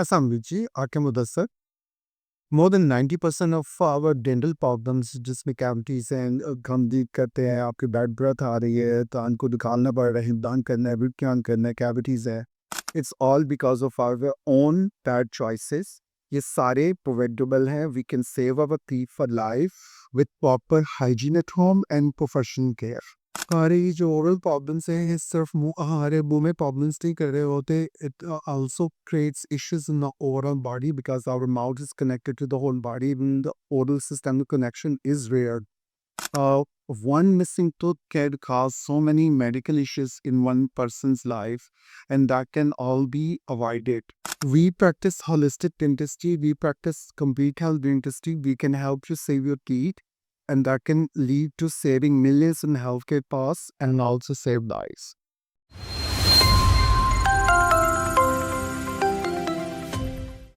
Assam ji, आके Mudassar more than 90% of our dental problems जिसमें cavities हैं, हम डील करते हैं, आपकी बैड ब्रेथ आ रही है, दांत को निकालना पड़ रहा है, दांत करना है, विज्ञान करना है, cavities है. It's all because of our own bad choices. ये सारे preventable हैं. We can save our teeth for life with proper hygiene at home and professional care. हमारे ये जो ओरल प्रॉब्लम्स हैं ये सिर्फ हमारे मुंह में प्रॉब्लम्स नहीं कर रहे होते. It also creates issues in the overall body because our mouth is connected to the whole body. Even the oral system connection is rare. One missing tooth can cause so many medical issues in one person's life, and that can all be avoided. We practice holistic dentistry, we practice complete health dentistry. We can help you save your teeth, and that can lead to saving millions in healthcare costs and also save lives.